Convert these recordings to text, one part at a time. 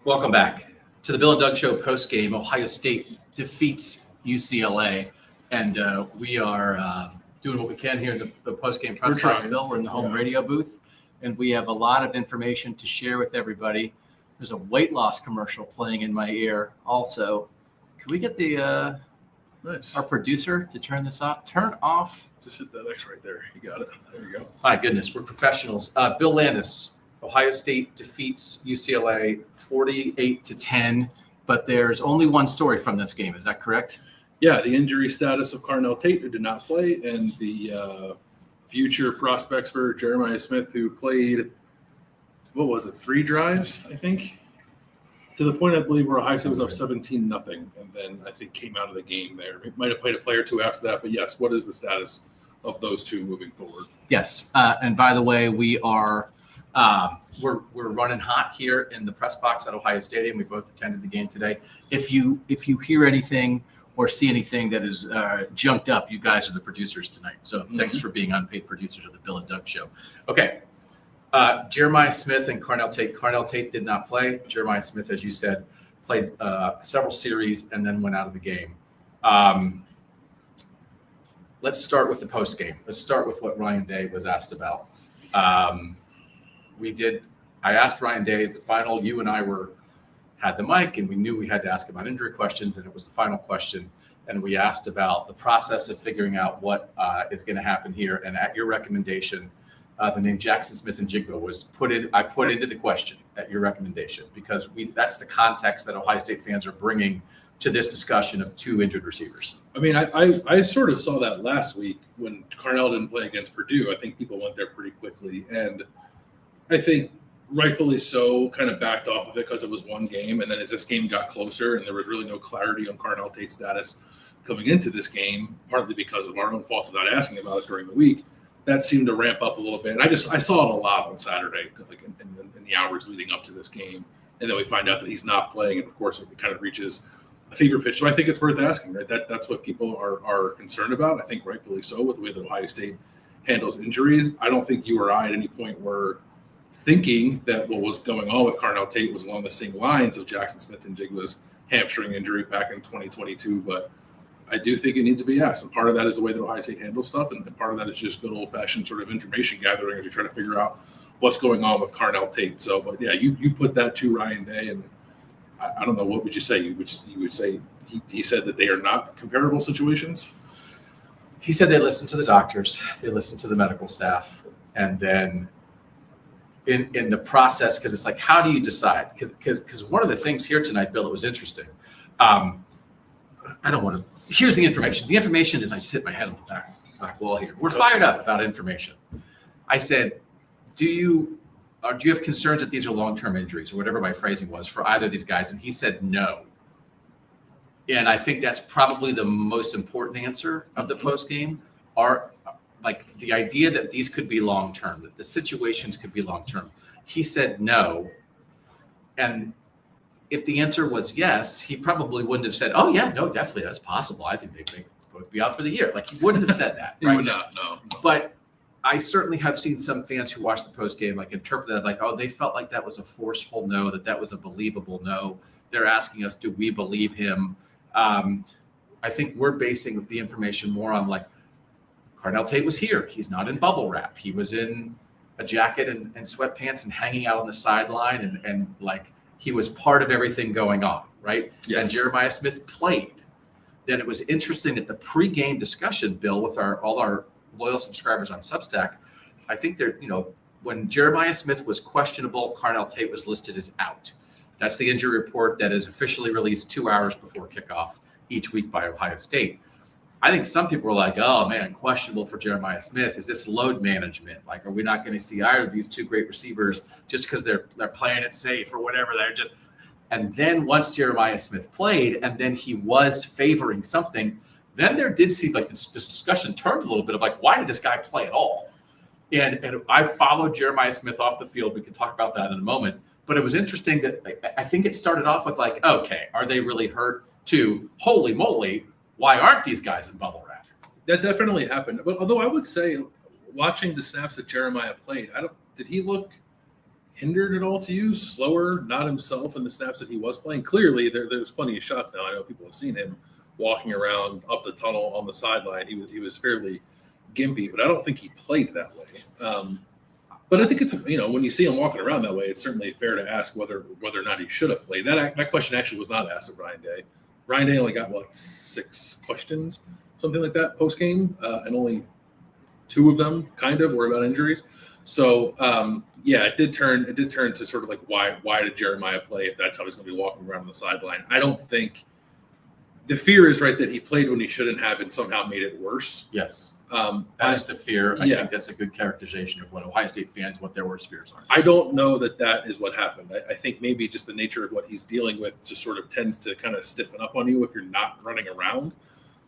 Welcome back to the Bill and Doug Show postgame. Ohio State defeats UCLA, and we are doing what we can here in the postgame press box. Bill, we're in the home radio booth, and we have a lot of information to share with everybody. There's a weight loss commercial playing in my ear. Also, can we get the our producer to turn this off? Turn off. Just hit that X right there. You got it. There you go. My goodness, we're professionals. Bill Landis. Ohio State defeats UCLA 48-10, but there's only one story from this game. Is that correct? Yeah, the injury status of Carnell Tate, who did not play, and the future prospects for Jeremiah Smith, who played, 3 drives, I think, to the point I believe where Ohio State was up 17-0, and then I think came out of the game there. It might have played a play or two after that, but yes, what is the status of those two moving forward? Yes, and by the way, we are we're running hot here in the press box at Ohio Stadium. We both attended the game today. If you hear anything or see anything that is junked up, you guys are the producers tonight. So thanks for being unpaid producers of the Bill and Doug Show. Okay, Jeremiah Smith and Carnell Tate. Carnell Tate did not play. Jeremiah Smith, as you said, played several series and then went out of the game. Let's start with the post game. Let's start with what Ryan Day was asked about. I asked Ryan Day as the final. You and I had the mic, and we knew we had to ask about injury questions, and it was the final question. And we asked about the process of figuring out what is going to happen here. And at your recommendation, the name Jackson Smith and Jigbo was put into the question at your recommendation, because that's the context that Ohio State fans are bringing to this discussion of two injured receivers. I mean, I sort of saw that last week when Carnell didn't play against Purdue. I think people went there pretty quickly, and I think rightfully so, kind of backed off of it because it was one game. And then as this game got closer and there was really no clarity on Carnell Tate's status coming into this game, partly because of our own faults of not asking about it during the week, that seemed to ramp up a little bit. And I saw it a lot on Saturday, like in the hours leading up to this game. And then we find out that he's not playing. And of course, it kind of reaches a fever pitch. So I think it's worth asking, right? That's what people are concerned about. I think rightfully so, with the way that Ohio State handles injuries. I don't think you or I at any point were thinking that what was going on with Carnell Tate was along the same lines of Jackson Smith and Jigba's hamstring injury back in 2022. But I do think it needs to be asked. And part of that is the way that Ohio State handles stuff. And part of that is just good old-fashioned sort of information gathering as you try to figure out what's going on with Carnell Tate. So, but yeah, you put that to Ryan Day, and I don't know, what would you say? You would say he said that they are not comparable situations? He said they listened to the doctors, they listened to the medical staff, and then in the process, because it's like, how do you decide? Because one of the things here tonight, Bill, it was interesting. Here's the information. The information is, I just hit my head on the back wall here. We're fired up about information. I said, do you have concerns that these are long-term injuries, or whatever my phrasing was, for either of these guys? And he said no. And I think that's probably the most important answer of the post game. Like the idea that these could be long-term, that the situations could be long-term. He said no. And if the answer was yes, he probably wouldn't have said, oh yeah, no, definitely that's possible. I think they may both be out for the year. Like, he wouldn't have said that. He right? would not, no. But I certainly have seen some fans who watched the post game like interpret that like, oh, they felt like that was a forceful no, that was a believable no. They're asking us, do we believe him? I think we're basing the information more on like, Carnell Tate was here. He's not in bubble wrap. He was in a jacket and sweatpants and hanging out on the sideline, and like he was part of everything going on, right? Yes. And Jeremiah Smith played. Then it was interesting that the pregame discussion, Bill, with all our loyal subscribers on Substack, I think when Jeremiah Smith was questionable, Carnell Tate was listed as out. That's the injury report that is officially released 2 hours before kickoff each week by Ohio State. I think some people were like, oh man, questionable for Jeremiah Smith. Is this load management? Like, are we not going to see either of these two great receivers just because they're playing it safe or whatever? And then once Jeremiah Smith played, and then he was favoring something, then there did seem like this discussion turned a little bit of like, why did this guy play at all? And I followed Jeremiah Smith off the field. We can talk about that in a moment. But it was interesting that I think it started off with like, okay, are they really hurt? To holy moly, why aren't these guys in bubble wrap? That definitely happened. But although I would say, watching the snaps that Jeremiah played, did he look hindered at all to you? Slower, not himself in the snaps that he was playing? Clearly, there's plenty of shots now. I know people have seen him walking around up the tunnel on the sideline. He was fairly gimpy, but I don't think he played that way. But I think it's, when you see him walking around that way, it's certainly fair to ask whether or not he should have played. That question actually was not asked of Ryan Day. Ryan Day only got, 6 questions, something like that, post-game, and only 2 of them kind of were about injuries. So, it did turn to sort of like, why did Jeremiah play if that's how he's going to be walking around on the sideline? I don't think the fear is right that he played when he shouldn't have and somehow made it worse. Yes. That is the fear. I think that's a good characterization of what Ohio State fans, what their worst fears are. I don't know that is what happened. I think maybe just the nature of what he's dealing with just sort of tends to kind of stiffen up on you if you're not running around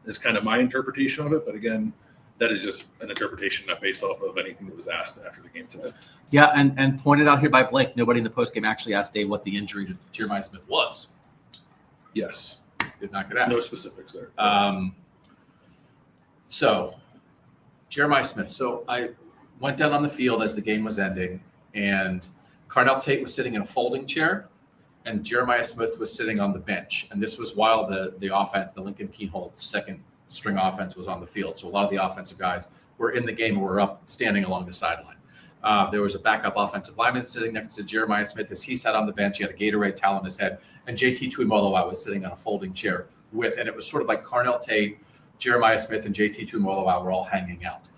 is kind of my interpretation of it. But again, that is just an interpretation not based off of anything that was asked after the game today. Yeah, and pointed out here by Blake, nobody in the postgame actually asked Dave what the injury to Jeremiah Smith was. Yes. Did not get asked. No specifics there. So, Jeremiah Smith. So I went down on the field as the game was ending, and Carnell Tate was sitting in a folding chair, and Jeremiah Smith was sitting on the bench. And this was while the offense, the Lincoln Keyhold's second string offense, was on the field. So a lot of the offensive guys were in the game and were up standing along the sideline. There was a backup offensive lineman sitting next to Jeremiah Smith as he sat on the bench. He had a Gatorade towel on his head, and JT Tuimoloau was sitting on a folding chair and it was sort of like Carnell Tate, Jeremiah Smith, and JT Tuimoloau were all hanging out.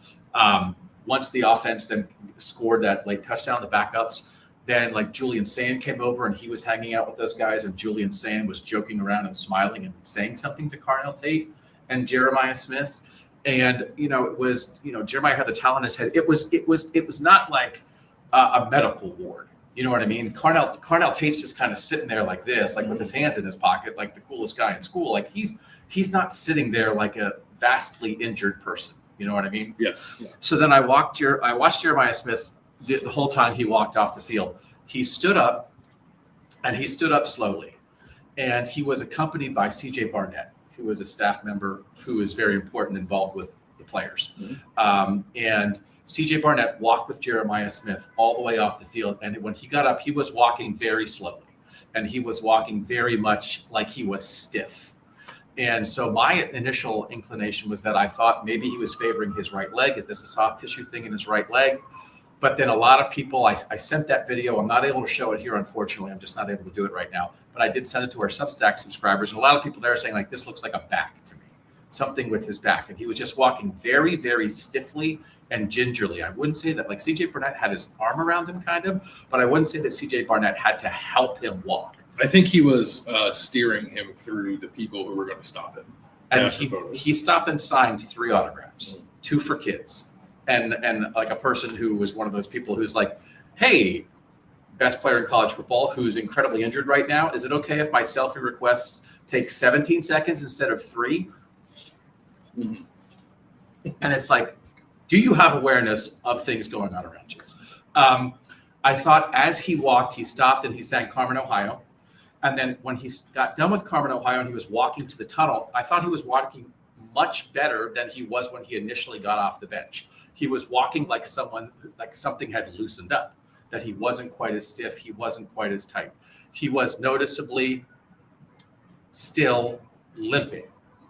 Once the offense then scored that late touchdown, the backups, then like Julian Sand came over and he was hanging out with those guys, and Julian Sand was joking around and smiling and saying something to Carnell Tate and Jeremiah Smith. And, it was, Jeremiah had the towel on his head. It was not like a medical ward. You know what I mean? Carnell Tate's just kind of sitting there like this, like with his hands in his pocket, like the coolest guy in school. Like he's not sitting there like a vastly injured person. You know what I mean? Yes. Yeah. So then I watched Jeremiah Smith the whole time he walked off the field. He stood up, and he stood up slowly. And he was accompanied by CJ Barnett, who was a staff member who is very important, involved with the players. Mm-hmm. And CJ Barnett walked with Jeremiah Smith all the way off the field. And when he got up, he was walking very slowly, and he was walking very much like he was stiff. And so my initial inclination was that I thought maybe he was favoring his right leg. Is this a soft tissue thing in his right leg? But then a lot of people, I sent that video. I'm not able to show it here, unfortunately. I'm just not able to do it right now. But I did send it to our Substack subscribers. And a lot of people there are saying, like, this looks like a back to me, something with his back. And he was just walking very, very stiffly and gingerly. I wouldn't say that, like, CJ Barnett had his arm around him kind of, but I wouldn't say that CJ Barnett had to help him walk. I think he was steering him through the people who were going to stop him. And he stopped and signed 3 autographs, 2 for kids. And like a person who was one of those people who's like, hey, best player in college football who's incredibly injured right now, is it okay if my selfie requests take 17 seconds instead of 3? Mm-hmm. And it's like, do you have awareness of things going on around you? I thought as he walked, he stopped and he sang Carmen, Ohio. And then when he got done with Carmen, Ohio, and he was walking to the tunnel, I thought he was walking much better than he was when he initially got off the bench. He was walking like something had loosened up, that he wasn't quite as stiff. He wasn't quite as tight. He was noticeably still limping,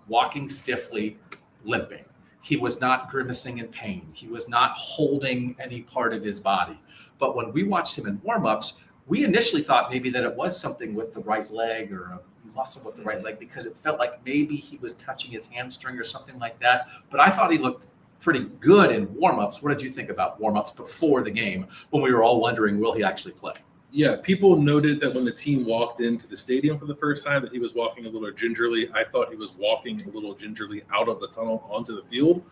walking stiffly, limping. He was not grimacing in pain. He was not holding any part of his body. But when we watched him in warmups, we initially thought maybe that it was something with the right leg or a muscle with the right leg, because it felt like maybe he was touching his hamstring or something like that. But I thought he looked pretty good in warmups. What did you think about warmups before the game when we were all wondering, will he actually play? Yeah, people noted that when the team walked into the stadium for the first time that he was walking a little gingerly. I thought he was walking a little gingerly out of the tunnel onto the field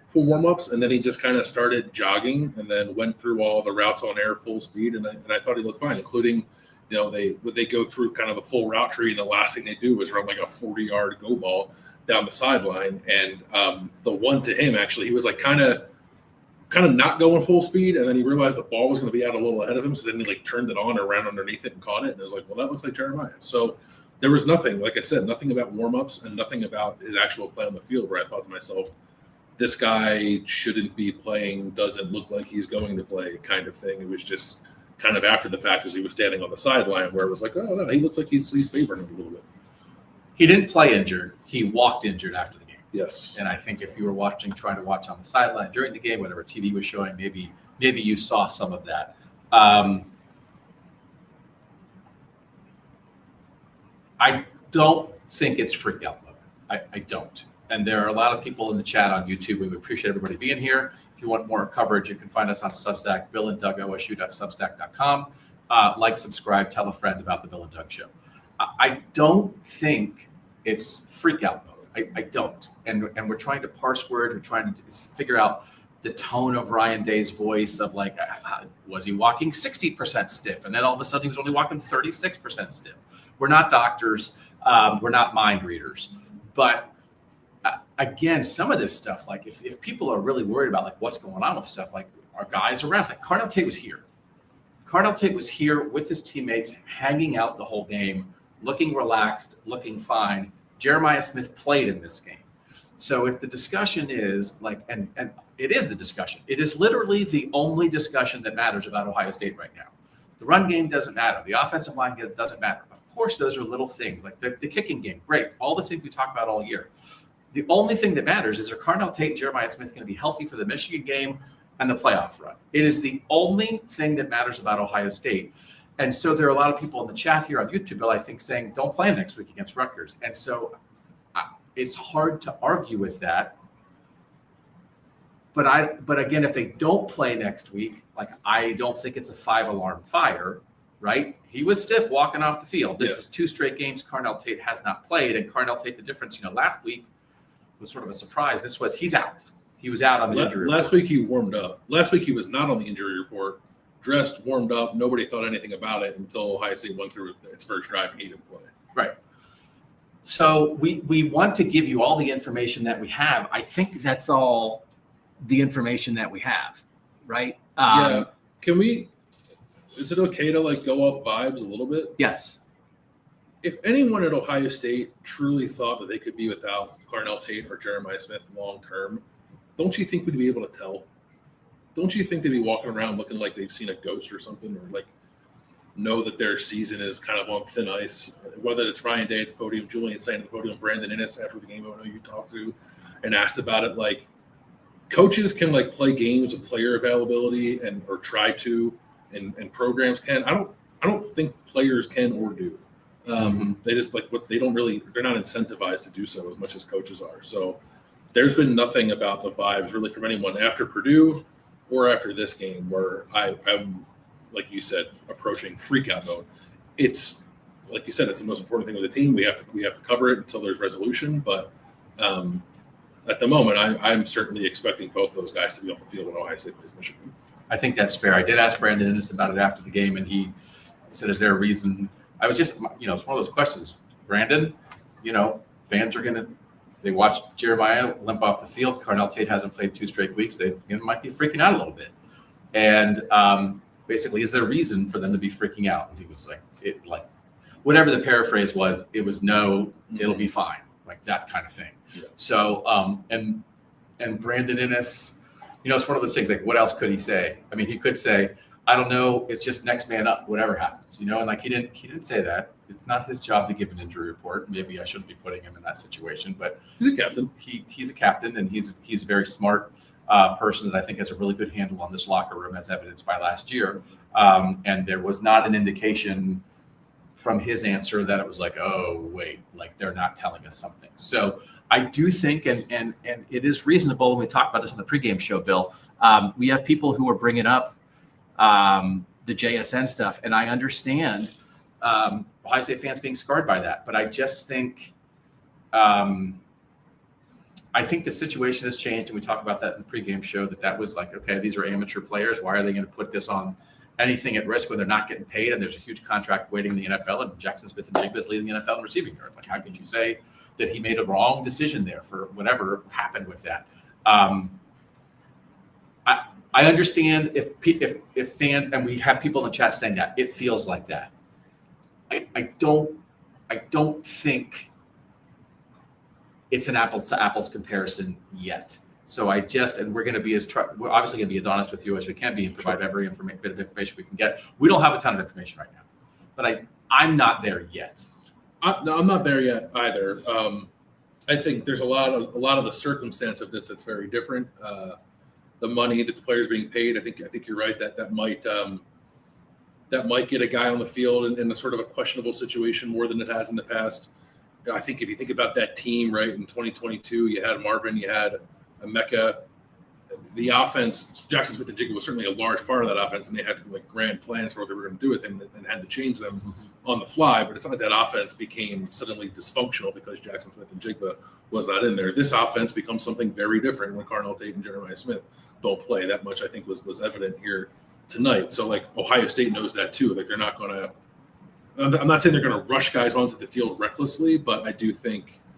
for warmups, and then he just kind of started jogging and then went through all the routes on air full speed, and I thought he looked fine, including, they go through kind of the full route tree, and the last thing they do is run like a 40-yard go ball down the sideline. And the one to him, actually, he was like kind of not going full speed, and then he realized the ball was going to be out a little ahead of him, so then he like turned it on or ran underneath it and caught it, and it was like, well, that looks like Jeremiah. So there was nothing, like I said, nothing about warmups and nothing about his actual play on the field where I thought to myself, this guy shouldn't be playing, doesn't look like he's going to play kind of thing. It was just kind of after the fact as he was standing on the sideline, where it was like, oh no, he looks like he's favoring him a little bit. He didn't play injured. He walked injured after the game. Yes. And I think if you were trying to watch on the sideline during the game, whatever TV was showing, maybe you saw some of that. I don't think it's freak out mode. I don't. And there are a lot of people in the chat on YouTube. We appreciate everybody being here. If you want more coverage, you can find us on Substack, Bill and Doug, OSU.substack.com. Like, subscribe, tell a friend about the Bill and Doug Show. I don't think it's freak out mode. I don't. And we're trying to parse words. We're trying to figure out the tone of Ryan Day's voice of like, was he walking 60% stiff? And then all of a sudden he was only walking 36% stiff. We're not doctors. We're not mind readers. But again, some of this stuff, like if people are really worried about like what's going on with stuff, like our guys around, like Carnell Tate was here. Carnell Tate was here with his teammates, hanging out the whole game, looking relaxed, looking fine. Jeremiah Smith played in this game. So if the discussion is like, and it is the discussion, it is literally the only discussion that matters about Ohio State right now. The run game doesn't matter. The offensive line doesn't matter. Of course, those are little things like the kicking game. Great. All the things we talk about all year. The only thing that matters is are Carnell Tate and Jeremiah Smith going to be healthy for the Michigan game and the playoff run? It is the only thing that matters about Ohio State. And so there are a lot of people in the chat here on YouTube, Bill, I think, saying, don't play him next week against Rutgers. And so it's hard to argue with that. But again, if they don't play next week, like I don't think it's a 5-alarm fire, right? He was stiff walking off the field. This is 2 straight games Carnell Tate has not played. And Carnell Tate, the difference, last week was sort of a surprise. He's out. He was out on the injury report. Last week he warmed up. Last week he was not on the injury report. Dressed, warmed up. Nobody thought anything about it until Ohio State went through its first drive and he didn't play. Right. So we want to give you all the information that we have. I think that's all the information that we have, right? Yeah. Is it okay to like go off vibes a little bit? Yes. If anyone at Ohio State truly thought that they could be without Carnell Tate or Jeremiah Smith long term, don't you think we'd be able to tell? Don't you think they'd be walking around looking like they've seen a ghost or something, or like know that their season is kind of on thin ice? Whether it's Ryan Day at the podium, Julian Saint at the podium, Brandon Innes after the game, I know you talked to and asked about it. Like coaches can like play games of player availability or try to, and programs can. I don't think players can or do. They just they're not incentivized to do so as much as coaches are. So there's been nothing about the vibes really from anyone after Purdue or after this game where I'm, like you said, approaching freak out mode. It's like you said, it's the most important thing with the team. We have to cover it until there's resolution. But at the moment, I'm certainly expecting both those guys to be on the field when Ohio State plays Michigan. I think that's fair. I did ask Brandon Innes about it after the game, and he said, is there a reason? I was just, it's one of those questions. Brandon, fans are they watch Jeremiah limp off the field. Carnell Tate hasn't played 2 straight weeks. They might be freaking out a little bit. And basically, is there a reason for them to be freaking out? And he was like, whatever the paraphrase was, it was no, it'll be fine, like that kind of thing. Yeah. So, and Brandon Innes, it's one of those things, like, what else could he say? I mean, he could say, I don't know, it's just next man up, whatever happens, and like he didn't say that. It's not his job to give an injury report. Maybe I shouldn't be putting him in that situation, but he's a captain. He's a captain, and he's a very smart person that I think has a really good handle on this locker room, as evidenced by last year. And there was not an indication from his answer that it was like, oh, wait, like they're not telling us something. So I do think, and it is reasonable when we talk about this on the pregame show, Bill, we have people who are bringing up the JSN stuff, and I understand Ohio State fans being scarred by that, but I just think I think the situation has changed, and we talked about that in the pregame show, that was like, okay, these are amateur players. Why are they going to put this on anything at risk when they're not getting paid? And there's a huge contract waiting in the NFL, and Jackson Smith and Jigba is leading the NFL in receiving yards. Like, how could you say that he made a wrong decision there for whatever happened with that? I understand if fans, and we have people in the chat saying that it feels like that. I don't think it's an apples to apples comparison yet. So and we're going to be we're obviously going to be as honest with you as we can be and provide every bit of information we can get. We don't have a ton of information right now, but I'm not there yet. No, I'm not there yet either. I think there's a lot of the circumstance of this that's very different. The money that the player's being paid, I think you're right that might get a guy on the field in a sort of a questionable situation more than it has in the past. I think if you think about that team, right, in 2022, you had Marvin, you had Emeka. The offense, Jackson Smith and Jigga was certainly a large part of that offense, and they had like grand plans for what they were going to do with him and had to change them on the fly. But it's not like that offense became suddenly dysfunctional because Jackson Smith and Jigga was not in there. This offense becomes something very different when Carnell Tate and Jeremiah Smith don't play. That much, I think, was evident here tonight. So, like, Ohio State knows that too. Like, they're not going to – I'm not saying they're going to rush guys onto the field recklessly, but I do think –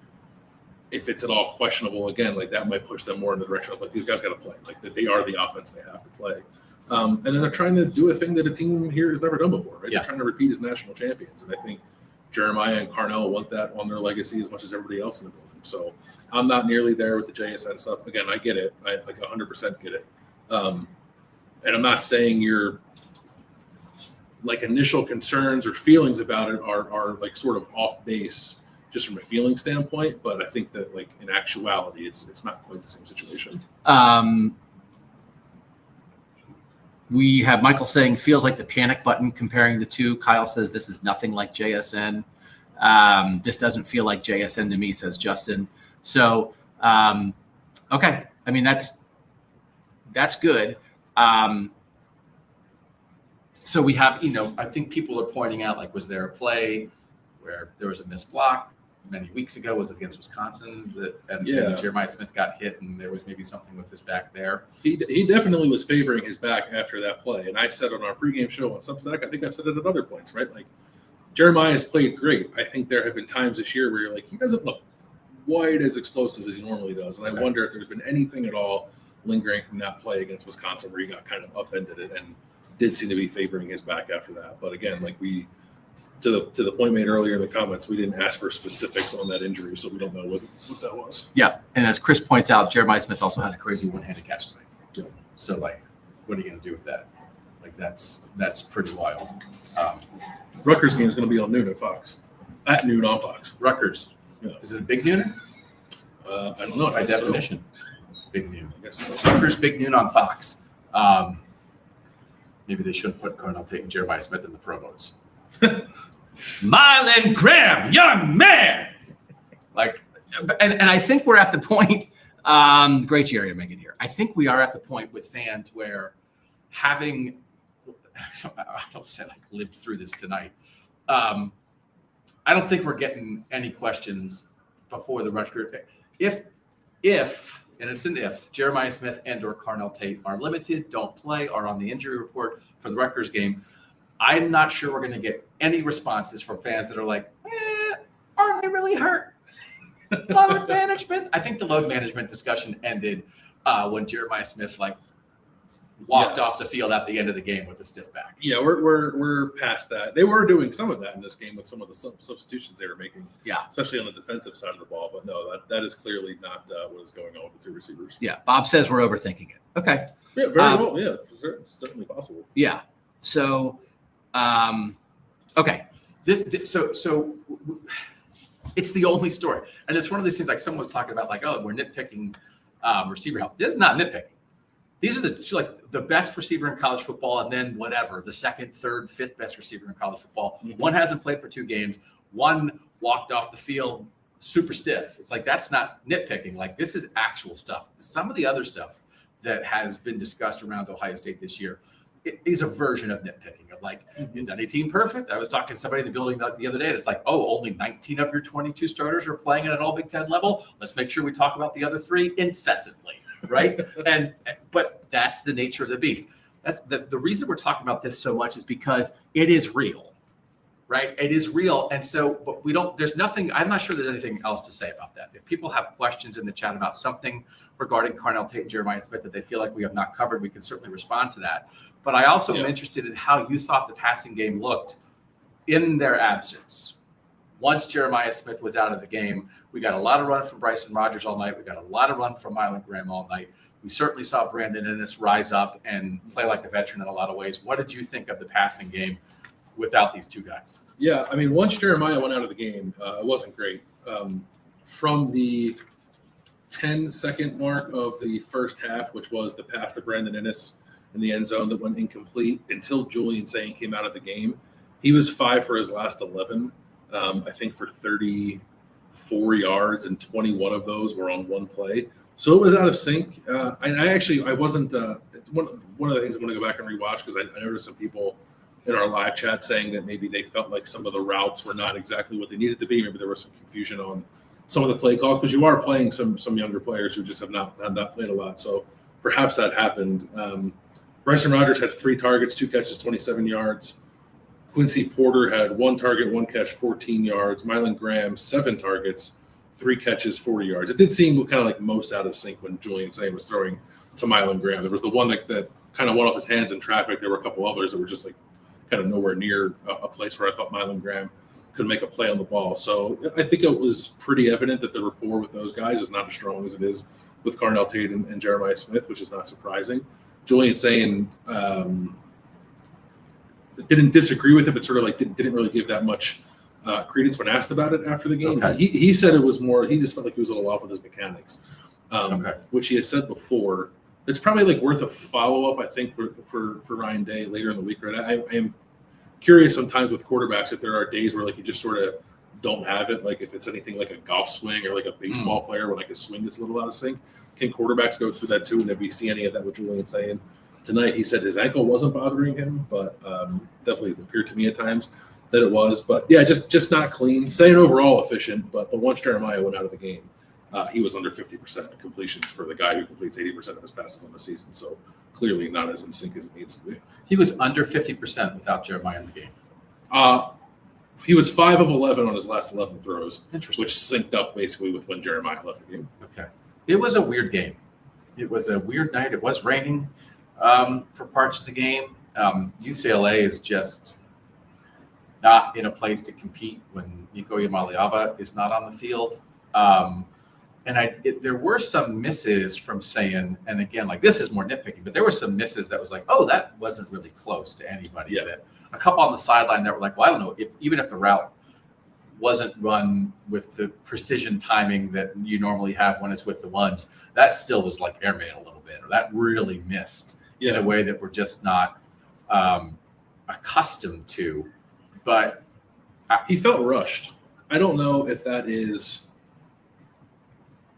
if it's at all questionable, again, like that might push them more in the direction of like these guys got to play, like that they are the offense they have to play. And then they're trying to do a thing that a team here has never done before, right? Yeah. They're trying to repeat as national champions. And I think Jeremiah and Carnell want that on their legacy as much as everybody else in the building. So I'm not nearly there with the JSN stuff. Again, I get it. I like 100% get it. And I'm not saying your like initial concerns or feelings about it are like sort of off base just from a feeling standpoint, but I think that like in actuality, it's not quite the same situation. We have Michael saying feels like the panic button comparing the two. Kyle says this is nothing like JSN. This doesn't feel like JSN to me, says Justin. So, okay. I mean, that's good. So we have, I think people are pointing out, like, was there a play where there was a missed block many weeks ago? Was it against Wisconsin? And Jeremiah Smith got hit, and there was maybe something with his back there. He definitely was favoring his back after that play. And I said on our pregame show on Substack, I think I've said it at other points, right? Like, Jeremiah has played great. I think there have been times this year where you're like, he doesn't look quite as explosive as he normally does. And I wonder if there's been anything at all lingering from that play against Wisconsin where he got kind of upended it and did seem to be favoring his back after that. But again, like to the point made earlier in the comments, we didn't ask for specifics on that injury, so we don't know what that was. Yeah, and as Chris points out, Jeremiah Smith also had a crazy One-handed catch tonight. Yeah. So, like, what are you going to do with that? Like, that's pretty wild. Rutgers game is going to be on noon at noon on Fox. Rutgers. Yeah. Is it a big nooner? I don't know. By definition, big noon. I guess so. Rutgers, big noon on Fox. Maybe they shouldn't put Carnell Tate and Jeremiah Smith in the promos. Mylan Graham, young man. Like, and I think we're at the point, great Jerry Megan here. I think we are at the point with fans where having, I don't say like lived through this tonight. I don't think we're getting any questions before the Rutgers. If, and it's an if, Jeremiah Smith and or Carnell Tate are limited, don't play, are on the injury report for the Rutgers game, I'm not sure we're going to get any responses from fans that are like, aren't they really hurt? Load management. I think the load management discussion ended when Jeremiah Smith walked off the field at the end of the game with a stiff back. Yeah, we're past that. They were doing some of that in this game with some of the substitutions they were making. Yeah, especially on the defensive side of the ball. But no, that is clearly not what is going on with the two receivers. Yeah, Bob says we're overthinking it. Okay. Yeah, very well. Yeah, certainly possible. Yeah. So, okay. So it's the only story, and it's one of these things. Like someone was talking about, like, oh, we're nitpicking receiver help. This is not nitpicking. These are the best receiver in college football, and then whatever, the second, third, fifth best receiver in college football. Mm-hmm. One hasn't played for 2 games. One walked off the field super stiff. It's like, that's not nitpicking. Like, this is actual stuff. Some of the other stuff that has been discussed around Ohio State this year, it is a version of nitpicking of like, is any team perfect? I was talking to somebody in the building the other day, and it's like, oh, only 19 of your 22 starters are playing at an all Big Ten level. Let's make sure we talk about the other 3 incessantly. Right. But that's the nature of the beast. That's the reason we're talking about this so much is because it is real, right? It is real. And so, but there's nothing, I'm not sure there's anything else to say about that. If people have questions in the chat about something regarding Carnell Tate and Jeremiah Smith that they feel like we have not covered, we can certainly respond to that. But I also am interested in how you thought the passing game looked in their absence. once Jeremiah Smith was out of the game, we got a lot of run from Bryson Rogers all night. We got a lot of run from Mylan Graham all night. We certainly saw Brandon Ennis rise up and play like a veteran in a lot of ways. What did you think of the passing game without these two guys? Yeah, I mean, once Jeremiah went out of the game, it wasn't great. From the 10-second mark of the first half, which was the pass to Brandon Ennis in the end zone that went incomplete, until Julian Sain came out of the game, he was 5 for his last 11. I think for 34 yards, and 21 of those were on one play. So it was out of sync. I wasn't one of the things I'm going to go back and rewatch, because I noticed some people in our live chat saying that maybe they felt like some of the routes were not exactly what they needed to be. Maybe there was some confusion on some of the play calls, because you are playing some younger players who just have not played a lot. So perhaps that happened. Bryson Rogers had 3 targets, 2 catches, 27 yards. Quincy Porter had 1 target, 1 catch, 14 yards. Mylan Graham, 7 targets, 3 catches, 40 yards. It did seem kind of like most out of sync when Julian Sain was throwing to Mylan Graham. There was the one that kind of went off his hands in traffic. There were a couple others that were just like kind of nowhere near a place where I thought Mylan Graham could make a play on the ball. So I think it was pretty evident that the rapport with those guys is not as strong as it is with Carnell Tate and Jeremiah Smith, which is not surprising. Julian Sain didn't disagree with it, but sort of like didn't really give that much credence when asked about it after the game. Okay. He said it was more, he just felt like he was a little off with his mechanics, Okay. which he has said before. It's probably like worth a follow-up, I think, for Ryan Day later in the week. Right? I am curious sometimes with quarterbacks if there are days where like you just sort of don't have it, like if it's anything like a golf swing or like a baseball player when like a swing gets a little out of sync. Can quarterbacks go through that too? And if you see any of that with Julian Sain tonight, he said his ankle wasn't bothering him, but definitely it appeared to me at times that it was. But yeah, just not clean. Sain overall efficient, but once Jeremiah went out of the game, he was under 50% completions for the guy who completes 80% of his passes on the season. So clearly not as in sync as it needs to be. He was under 50% without Jeremiah in the game. He was 5 of 11 on his last 11 throws, Interesting. which synced up basically with when Jeremiah left the game. Okay. It was a weird game. It was a weird night. It was raining for parts of the game. UCLA is just not in a place to compete when Nico Yamaliava is not on the field. There were some misses from Sain, and again, like this is more nitpicking, but there were some misses that was like, oh, that wasn't really close to anybody. Yeah. That a couple on the sideline that were like, well, I don't know, even if the route wasn't run with the precision timing that you normally have when it's with the ones, that still was like airmail a little bit, or that really missed in a way that we're just not accustomed to. But He felt rushed. I don't know if that is.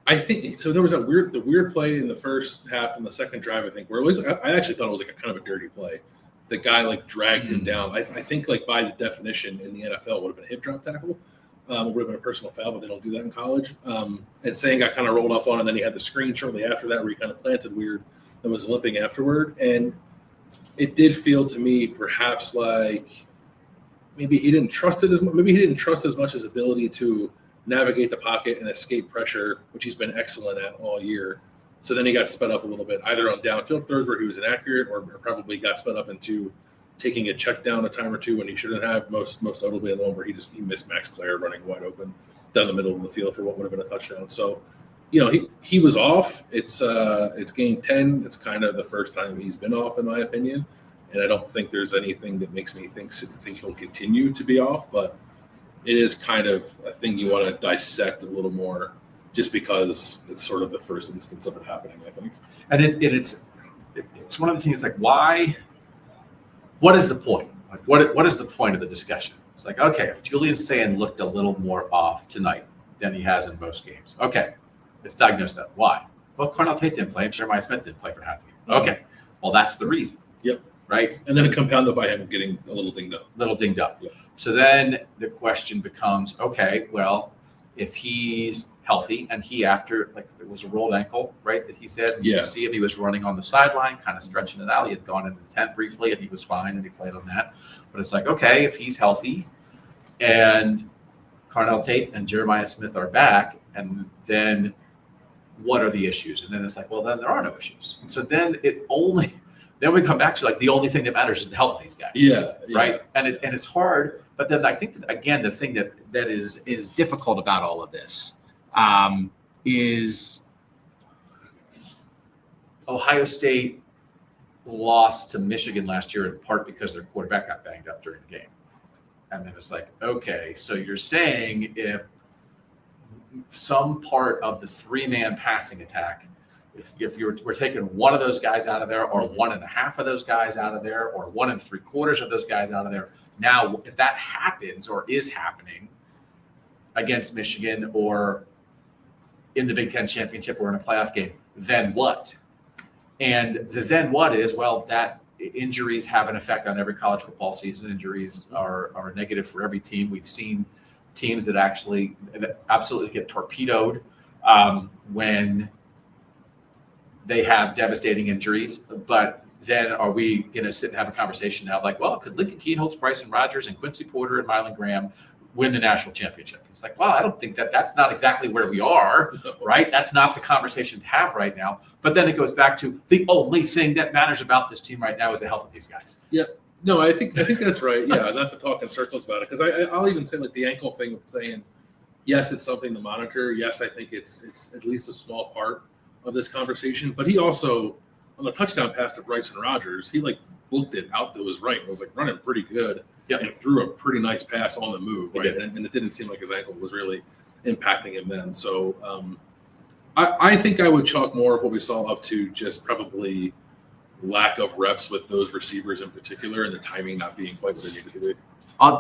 I think so. There was the weird play in the first half and the second drive, I think, where it was. I actually thought it was like a kind of a dirty play. The guy like dragged him down. I think like by the definition in the NFL would have been a hip drop tackle. It would have been a personal foul, but they don't do that in college. And Sain got kind of rolled up on, and then he had the screen shortly after that where he kind of planted weird and was limping afterward. And it did feel to me perhaps like maybe he didn't trust it as much. Maybe he didn't trust as much his ability to navigate the pocket and escape pressure, which he's been excellent at all year. So then he got sped up a little bit, either on downfield throws where he was inaccurate, or probably got sped up into taking a check down a time or two when he shouldn't have. Most notably in the one where he missed Max Clare running wide open down the middle of the field for what would have been a touchdown. So, he was off. It's game 10. It's kind of the first time he's been off, in my opinion. And I don't think there's anything that makes me think he'll continue to be off, but it is kind of a thing you want to dissect a little more, just because it's sort of the first instance of it happening, I think. And it's one of the things like, why? What is the point? Like, what is the point of the discussion? It's like, okay, if Julian Sain looked a little more off tonight than he has in most games, okay, let's diagnose that. Why? Well, Carnell Tate didn't play, and Jeremiah Smith didn't play for half the game. Okay, well, that's the reason. Yep. Right? And then it compounded by him getting a little dinged up. Yep. So then the question becomes, okay, well, if he's healthy and he after, like, it was a rolled ankle, right, that he said, Yeah. you see him, he was running on the sideline, kind of stretching it out. He had gone into the tent briefly and he was fine and he played on that. But it's like, okay, if he's healthy and Carnell Tate and Jeremiah Smith are back, and then what are the issues? And then it's like, well, then there are no issues. And so then then we come back to like the only thing that matters is the health of these guys. Yeah. Right. And it's hard. But then I think that, again, the thing that is difficult about all of this is Ohio State lost to Michigan last year in part because their quarterback got banged up during the game. And then it's like, okay, so you're saying if some part of the 3-man passing attack, if we're taking one of those guys out of there, or 1.5 of those guys out of there, or 1 3/4 of those guys out of there, now if that happens or is happening against Michigan or in the Big Ten championship or in a playoff game, then what? And the then what is, well, that injuries have an effect on every college football season. Injuries are negative for every team. We've seen teams that absolutely get torpedoed when they have devastating injuries. But then are we going to sit and have a conversation now like, well, could Lincoln Kienholz, Bryson Rogers, and Quincy Porter and Mylan Graham win the national championship? It's like, well, I don't think that's not exactly where we are, right? That's not the conversation to have right now. But then it goes back to the only thing that matters about this team right now is the health of these guys. Yeah. No, I think that's right. Yeah, not to talk in circles about it, because I'll even say like the ankle thing with saying, yes, it's something to monitor. Yes, I think it's at least a small part of this conversation. But he also, on the touchdown pass to Bryson Rogers, he like looked it out that was right and was like running pretty good. Yep. And threw a pretty nice pass on the move, right? And it didn't seem like his ankle was really impacting him then. So I think I would chalk more of what we saw up to just probably lack of reps with those receivers in particular, and the timing not being quite what it needed to be.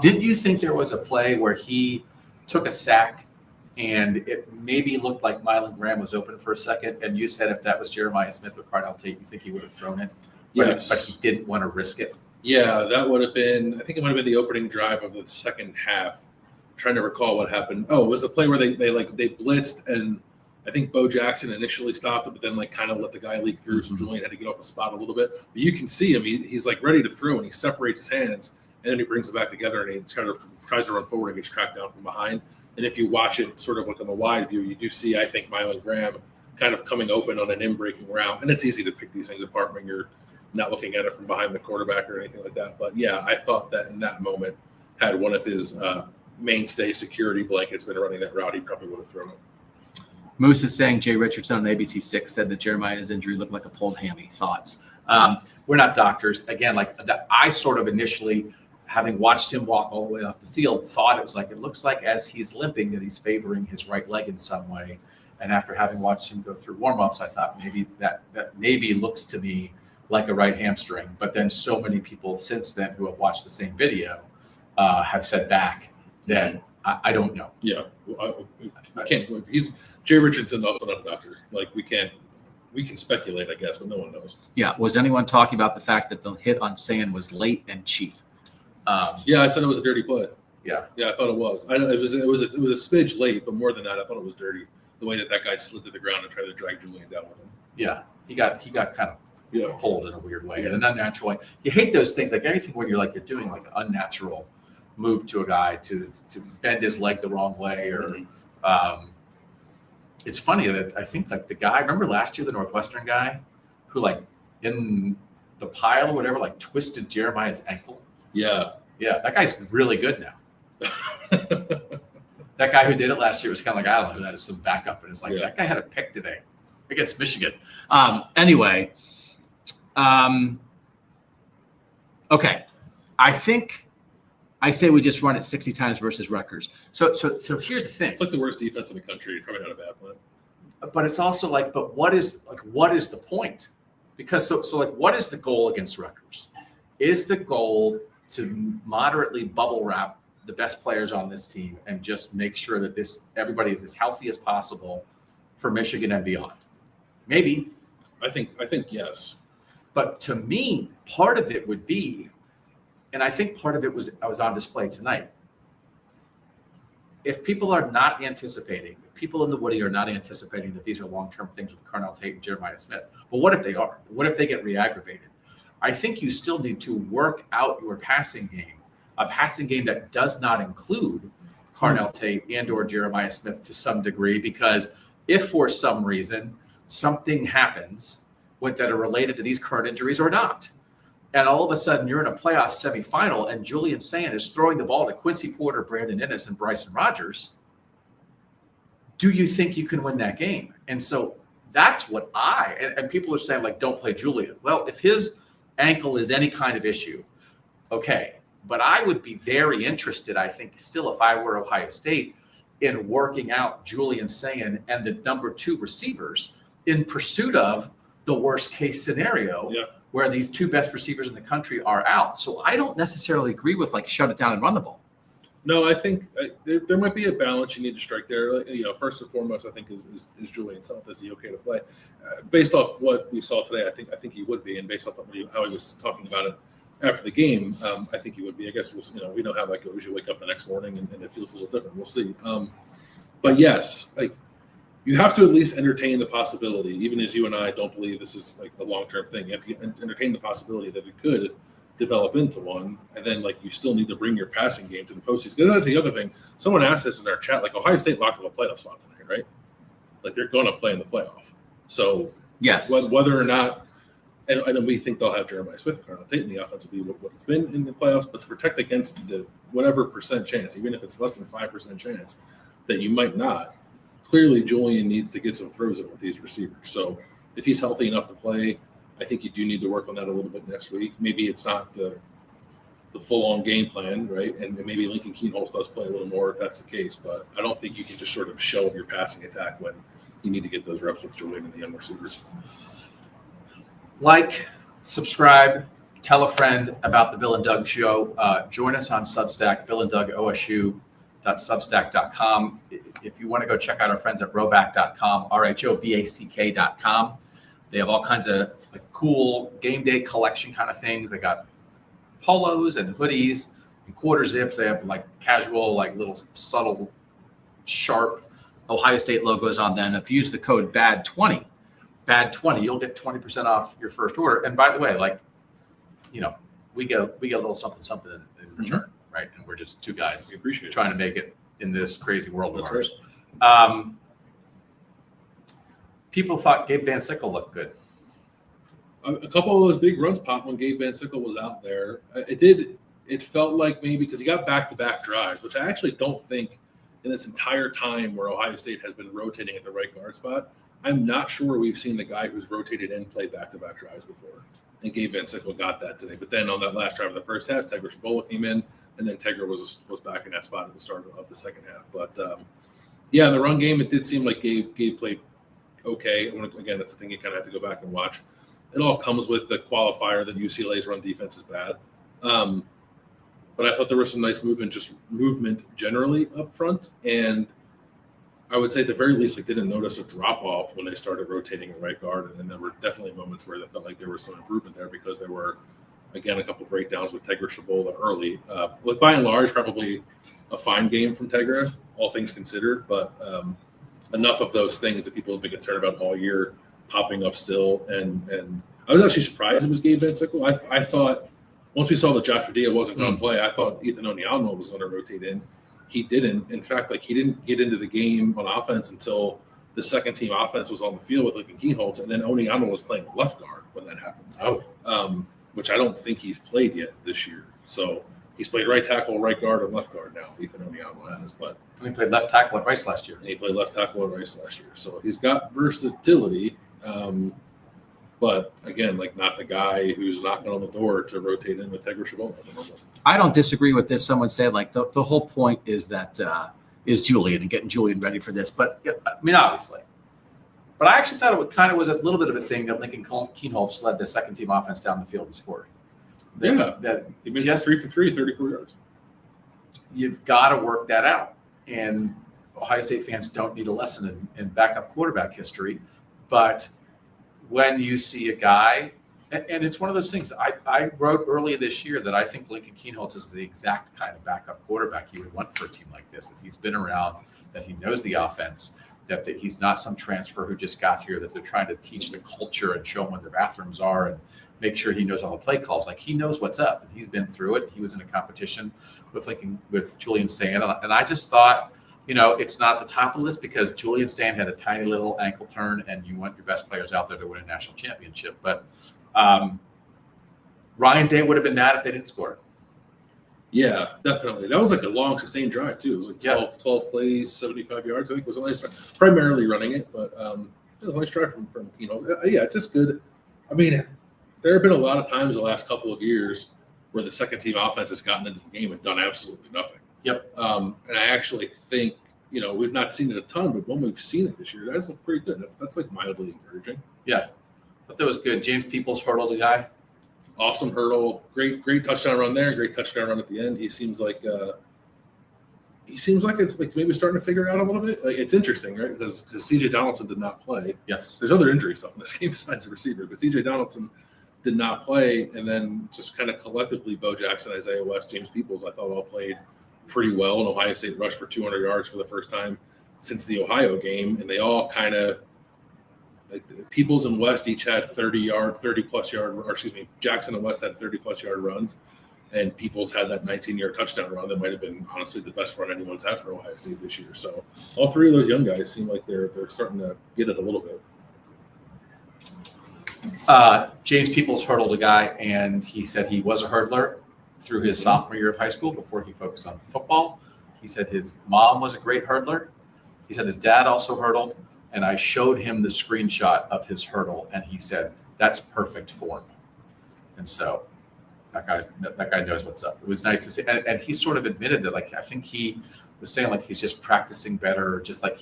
Didn't you think there was a play where he took a sack and it maybe looked like Mylan Graham was open for a second, and you said if that was Jeremiah Smith or Carnell Tate, you think he would have thrown it? Yes. But he didn't want to risk it. Yeah, that would have been, I think it might have been the opening drive of the second half. I'm trying to recall what happened. Oh, it was the play where they blitzed, and I think Bo Jackson initially stopped it, but then like kind of let the guy leak through. So Julian had to get off the spot a little bit. But you can see him, he's like ready to throw, and he separates his hands, and then he brings it back together, and he kind of tries to run forward and gets tracked down from behind. And if you watch it sort of like on the wide view, you do see, I think, Mylan Graham kind of coming open on an in-breaking route. And it's easy to pick these things apart when you're not looking at it from behind the quarterback or anything like that. But yeah, I thought that in that moment, had one of his mainstay security blankets been running that route, he probably would have thrown it. Moose is saying Jay Richardson on ABC 6 said that Jeremiah's injury looked like a pulled hammy. Thoughts? We're not doctors. Again, like that, I sort of initially, having watched him walk all the way off the field, thought it looks like as he's limping that he's favoring his right leg in some way. And after having watched him go through warm-ups, I thought maybe that maybe looks to me like a right hamstring. But then so many people since then who have watched the same video have said back that I don't know. Yeah, I can't. Jay Richardson, also not a doctor. Like we can speculate, I guess, but no one knows. Yeah. Was anyone talking about the fact that the hit on Sand was late and cheap? Yeah, I said it was a dirty play. Yeah, I thought it was. It was a smidge late, but more than that, I thought it was dirty. The way that guy slid to the ground and tried to drag Julian down with him. Yeah, he got kind of pulled in a weird way, in an unnatural way. You hate those things, like anything when you're doing like an unnatural move to a guy to bend his leg the wrong way, or it's funny that I think like the guy, remember last year, the Northwestern guy who like in the pile or whatever, like twisted Jeremiah's ankle. Yeah. That guy's really good now. That guy who did it last year was kind of like, I don't know, that is some backup. And it's like, that guy had a pick today against Michigan. Anyway, okay. I say we just run it 60 times versus Rutgers. So here's the thing. It's like the worst defense in the country. Probably not a bad plan. But it's also like, but what is the point? Because so what is the goal against Rutgers? Is the goal to moderately bubble wrap the best players on this team and just make sure that everybody is as healthy as possible for Michigan and beyond? Maybe. I think yes. But to me, part of it would be, and I think part of it was on display tonight. If people are not anticipating, people in the Woody are not anticipating that these are long-term things with Carnell Tate and Jeremiah Smith. But what if they are? What if they get re-aggravated? I think you still need to work out your passing game, a passing game that does not include Carnell Tate and or Jeremiah Smith to some degree, because if for some reason something happens that are related to these current injuries or not. And all of a sudden, you're in a playoff semifinal, and Julian Sand is throwing the ball to Quincy Porter, Brandon Innes, and Bryson Rogers. Do you think you can win that game? And so that's what and people are saying, like, don't play Julian. Well, if his ankle is any kind of issue, okay. But I would be very interested, I think, still, if I were Ohio State, in working out Julian Sand and the number 2 receivers in pursuit of the worst case scenario. Yeah. Where these 2 best receivers in the country are out. So I don't necessarily agree with, like, shut it down and run the ball. No, I think there might be a balance you need to strike there. First and foremost, I think is Julian's health. Is he okay to play? Based off what we saw today, I think he would be, and based off how he was talking about it after the game, I think he would be. I guess we know how that goes. You wake up the next morning and it feels a little different. We'll see. But yes, like, you have to at least entertain the possibility, even as you and I don't believe this is like a long-term thing. You have to entertain the possibility that it could develop into one, and then, like, you still need to bring your passing game to the postseason. Because that's the other thing. Someone asked this in our chat, like, Ohio State locked up a playoff spot tonight, right? Like, they're going to play in the playoff. So Yes. whether or not, and we think they'll have Jeremiah Smith, Carnell Tate in the offense will be what it's been in the playoffs, but to protect against the whatever percent chance, even if it's less than 5% chance that you might not, clearly Julian needs to get some throws in with these receivers. So if he's healthy enough to play, I think you do need to work on that a little bit next week. Maybe it's not the full-on game plan, right? And maybe Lincoln Keenholz does play a little more if that's the case. But I don't think you can just sort of shelve your passing attack when you need to get those reps with Julian and the young receivers. Like, subscribe, tell a friend about the Bill and Doug Show. Join us on Substack, Bill and Doug OSU.substack.com. If you want to go check out our friends at Roback.com, RHOBACK.com. They have all kinds of, like, cool game day collection kind of things. They got polos and hoodies and quarter zips. They have, like, casual, like, little subtle, sharp Ohio State logos on them. If you use the code BAD20, you'll get 20% off your first order. And by the way, like, we get a little something in return, right? And we're just 2 guys trying to make it in this crazy world of ours. Right. People thought Gabe Van Sickle looked good. A couple of those big runs popped when Gabe Van Sickle was out there. It felt like maybe because he got back-to-back drives, which I actually don't think in this entire time where Ohio State has been rotating at the right guard spot, I'm not sure we've seen the guy who's rotated in play back-to-back drives before. And Gabe Van Sickle got that today. But then on that last drive of the first half, Tegra Shabola came in, and then Tegra was back in that spot at the start of the second half. But, in the run game, it did seem like Gabe played okay. Again, that's the thing you kind of have to go back and watch. It all comes with the qualifier that UCLA's run defense is bad. But I thought there was some nice movement generally up front. And I would say at the very least, didn't notice a drop off when they started rotating in right guard. And then there were definitely moments where it felt like there was some improvement there because there were, again, a couple breakdowns with Tegra Shabola early. But by and large, probably a fine game from Tegra, all things considered. But enough of those things that people have been concerned about all year popping up still. And I was actually surprised it was Gabe Van Sickle. I thought once we saw that Josh Padilla wasn't going to play, I thought Ethan Onyalmo was going to rotate in. He didn't. In fact, he didn't get into the game on offense until the second team offense was on the field with Lincoln Keenholz, and then Onyalmo was playing left guard when that happened. Which I don't think he's played yet this year. So he's played right tackle, right guard, and left guard now. Ethan Onyalmo has, but he played left tackle at Rice last year. And he played left tackle at Rice last year. So he's got versatility. But again, not the guy who's knocking on the door to rotate in with Tegra Shabola. I don't disagree with this. Someone said the whole point is that is Julian and getting Julian ready for this. But I mean, obviously. But I actually thought it was a little bit of a thing that Lincoln Keenholz led the second team offense down the field and scored. That he made 3 for 3, 34 yards. You've got to work that out. And Ohio State fans don't need a lesson in backup quarterback history. But when you see a guy, and it's one of those things, I wrote earlier this year that I think Lincoln Keenholz is the exact kind of backup quarterback you would want for a team like this, that he's been around, that he knows the offense, that he's not some transfer who just got here, that they're trying to teach the culture and show him where the bathrooms are and make sure he knows all the play calls. He knows what's up, and he's been through it. He was in a competition with Julian Sand, and I just thought it's not at the top of the list because Julian Sand had a tiny little ankle turn, and you want your best players out there to win a national championship. But Ryan Day would have been mad if they didn't score. Yeah, definitely. That was like a long, sustained drive, too. It was like 12 plays, 75 yards. I think it was a nice drive. Primarily running it, but it was a nice drive from Keno. Yeah, it's just good. I mean, there have been a lot of times the last couple of years where the second-team offense has gotten into the game and done absolutely nothing. Yep. And I actually think, we've not seen it a ton, but when we've seen it this year, that's looked pretty good. That's like mildly encouraging. Yeah. But that was good. James Peoples hurdled a guy. Awesome hurdle. Great touchdown run there. Great touchdown run at the end. He seems like it's like maybe starting to figure it out a little bit. Like, it's interesting, right? Because CJ Donaldson did not play. Yes. There's other injury stuff in this game besides the receiver, but CJ Donaldson did not play, and then just kind of collectively, Bo Jackson, Isaiah West, James Peoples, I thought all played pretty well. And Ohio State rushed for 200 yards for the first time since the Ohio game, and they all kind of like Peoples and West each had 30-plus yard, or excuse me, Jackson and West had 30-plus yard runs, and Peoples had that 19-yard touchdown run that might have been honestly the best run anyone's had for Ohio State this year. So all three of those young guys seem like they're starting to get it a little bit. James Peoples hurdled a guy, and he said he was a hurdler through his sophomore year of high school before he focused on football. He said his mom was a great hurdler. He said his dad also hurdled, and I showed him the screenshot of his hurdle, and he said, that's perfect form. And so that guy knows what's up. It was nice to see. And he sort of admitted that, like, I think he was saying, like, he's just practicing better, just like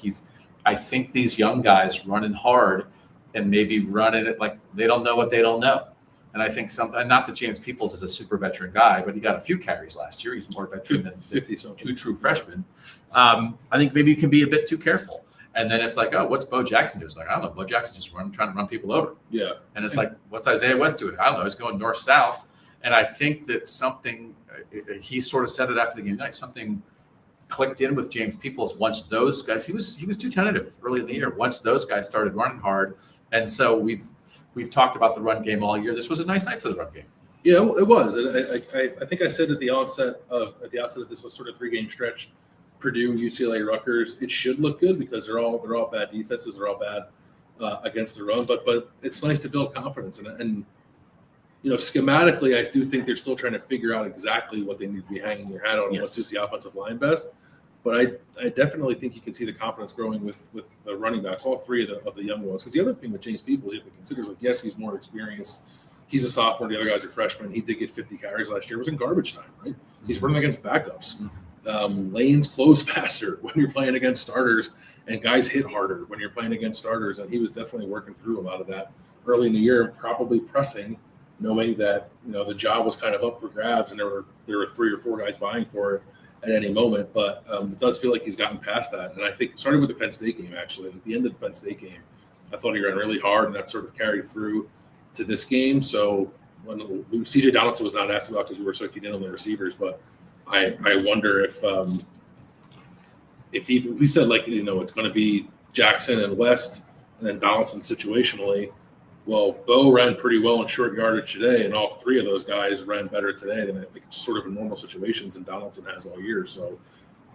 I think these young guys running hard and maybe running it like they don't know what they don't know. And I think not that James Peoples is a super veteran guy, but he got a few carries last year. He's more veteran than 50-something. Two true freshmen. I think maybe you can be a bit too careful. And then it's like, oh, what's Bo Jackson doing? It's like, I don't know. Bo Jackson just trying to run people over. Yeah. And it's like, what's Isaiah West doing? I don't know. He's going north-south. And I think that he sort of said it after the game tonight, something clicked in with James Peoples once those guys, he was too tentative early in the year. Once those guys started running hard. And so we've talked about the run game all year. This was a nice night for the run game. Yeah, it was. I think I said at the outset of this sort of 3-game stretch, Purdue, UCLA, Rutgers, it should look good because they're all bad defenses. They're all bad against the run. But it's nice to build confidence. And schematically, I do think they're still trying to figure out exactly what they need to be hanging their hat on and what suits the offensive line best. But I definitely think you can see the confidence growing with the running backs, all three of the young ones. Because the other thing with James Peoples, you have to consider is, like, yes, he's more experienced. He's a sophomore. The other guys are freshmen. He did get 50 carries last year. It was in garbage time, right? He's running against backups. Lanes close faster when you're playing against starters, and guys hit harder when you're playing against starters. And he was definitely working through a lot of that early in the year, probably pressing, knowing that the job was kind of up for grabs, and there were 3 or 4 guys vying for it at any moment. But it does feel like he's gotten past that. And I think starting with the Penn State game, actually, at the end of the Penn State game, I thought he ran really hard, and that sort of carried through to this game. So when CJ Donaldson was not asked about because we were so keyed in on the receivers, but I wonder if we said, like, it's going to be Jackson and West and then Donaldson situationally. Well, Bo ran pretty well in short yardage today, and all 3 of those guys ran better today than I think sort of in normal situations, and Donaldson has all year. So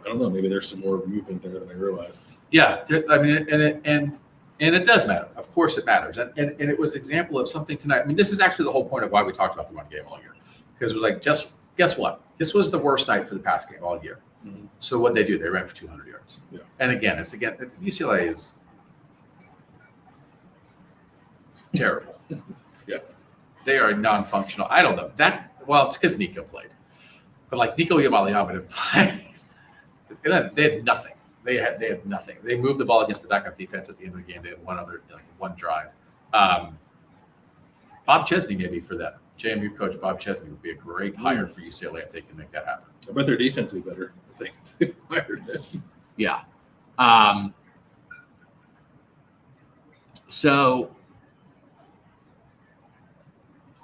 I don't know. Maybe there's some more movement there than I realized. Yeah, I mean, and it does matter. Of course, it matters. And it was an example of something tonight. I mean, this is actually the whole point of why we talked about the run game all year, because it was like, just guess what? This was the worst night for the pass game all year. Mm-hmm. So what they do? They ran for 200 yards. Yeah. And again, UCLA is terrible. Yeah. They are non-functional. I don't know. It's because Nico played. But like Nico Yamaliama didn't play. They had nothing. They had nothing. They moved the ball against the backup defense at the end of the game. They had one drive. Bob Chesney maybe for that. JMU coach Bob Chesney would be a great hire for UCLA if they can make that happen. I bet their defense is better if they hired him. Yeah. So,